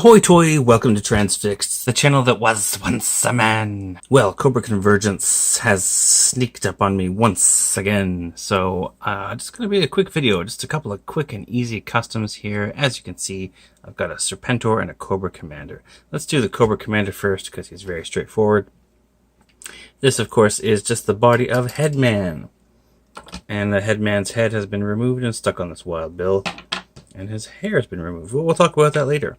Ahoy toy, welcome to Transfixed, the channel that was once a man. Well, Cobra Convergence has sneaked up on me once again, so just gonna be a quick video, just a couple of quick and easy customs here. As you can see, I've got a Serpentor and a Cobra Commander. Let's do the Cobra Commander first, because he's very straightforward. This, of course, is just the body of Headman. And the Headman's head has been removed and stuck on this wild bill. And his hair has been removed. We'll talk about that later.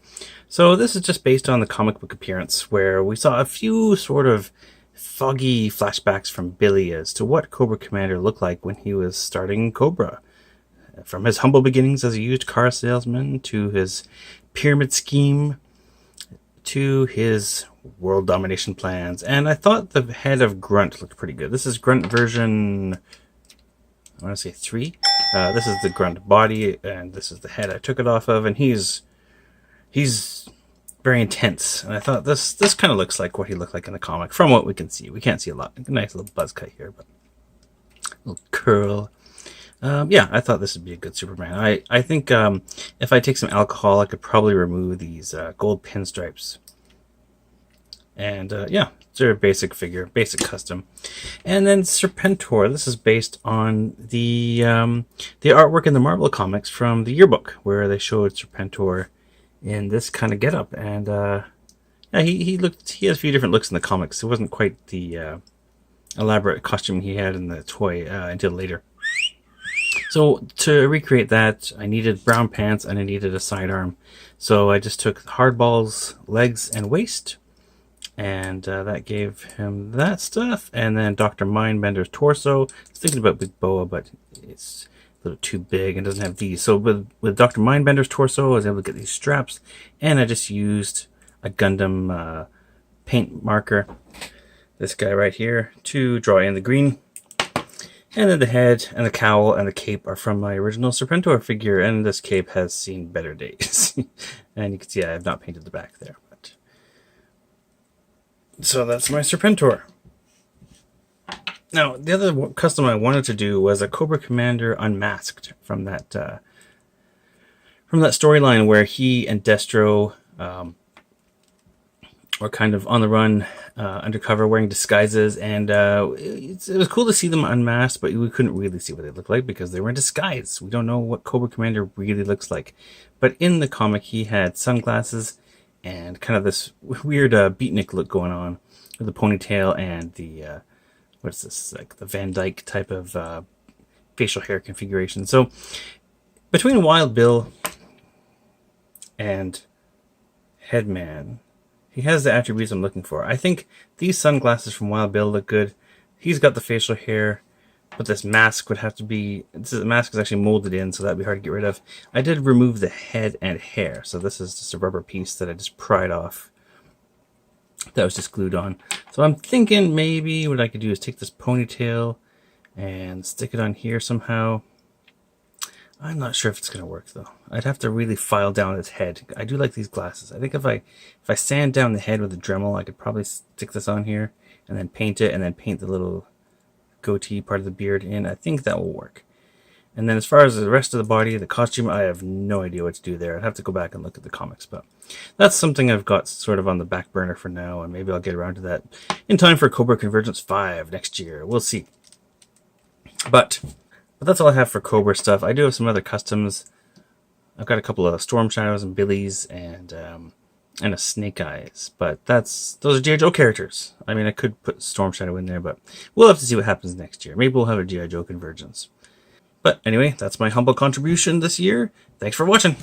So this is just based on the comic book appearance, where we saw a few sort of foggy flashbacks from Billy as to what Cobra Commander looked like when he was starting Cobra. From his humble beginnings as a used car salesman, to his pyramid scheme, to his world domination plans. And I thought the head of Grunt looked pretty good. This is Grunt version, I want to say 3. This is the Grunt body, and this is the head I took it off of, and he's very intense. And I thought this kind of looks like what he looked like in the comic, from what we can see. We can't see a lot. A nice little buzz cut here, but a little curl. Yeah, I thought this would be a good Superman. I think if I take some alcohol, I could probably remove these gold pinstripes. And yeah, it's a basic figure, basic custom. And then Serpentor. This is based on the artwork in the Marvel comics from the yearbook, where they showed Serpentor in this kind of getup. And yeah, he has a few different looks in the comics. It wasn't quite the elaborate costume he had in the toy until later. So to recreate that, I needed brown pants and I needed a sidearm. So I just took Hardball's legs and waist. And that gave him that stuff. And then Dr. Mindbender's torso. I was thinking about Big Boa, but it's a little too big and doesn't have these. So with Dr. Mindbender's torso, I was able to get these straps. And I just used a Gundam paint marker, this guy right here, to draw in the green. And then the head and the cowl and the cape are from my original Serpentor figure. And this cape has seen better days. And you can see I have not painted the back there. So that's my Serpentor. Now, the other custom I wanted to do was a Cobra Commander unmasked from that storyline where he and Destro were kind of on the run, undercover, wearing disguises, and it was cool to see them unmasked, but we couldn't really see what they looked like because they were in disguise. We don't know what Cobra Commander really looks like. But in the comic, he had sunglasses and kind of this weird beatnik look going on with the ponytail and the, what's this, like the Van Dyke type of facial hair configuration. So between Wild Bill and Headman, he has the attributes I'm looking for. I think these sunglasses from Wild Bill look good. He's got the facial hair. But this mask would have to be... The mask is actually molded in, so that'd be hard to get rid of. I did remove the head and hair, so this is just a rubber piece that I just pried off. That was just glued on. So I'm thinking maybe what I could do is take this ponytail and stick it on here somehow. I'm not sure if it's going to work, though. I'd have to really file down his head. I do like these glasses. I think if I sand down the head with a Dremel, I could probably stick this on here and then paint it, and then paint the little goatee part of the beard in. I think that will work. And then as far as the rest of the body, the costume, I have no idea what to do there. I'd have to go back and look at the comics, but that's something I've got sort of on the back burner for now, and maybe I'll get around to that in time for Cobra Convergence 5 next year. We'll see. But that's all I have for Cobra stuff. I do have some other customs. I've got a couple of Storm Shadows and Billies and a Snake Eyes, but those are G.I. Joe characters. I mean, I could put Storm Shadow in there, but we'll have to see what happens next year. Maybe we'll have a G.I. Joe Convergence. But anyway, that's my humble contribution this year. Thanks for watching.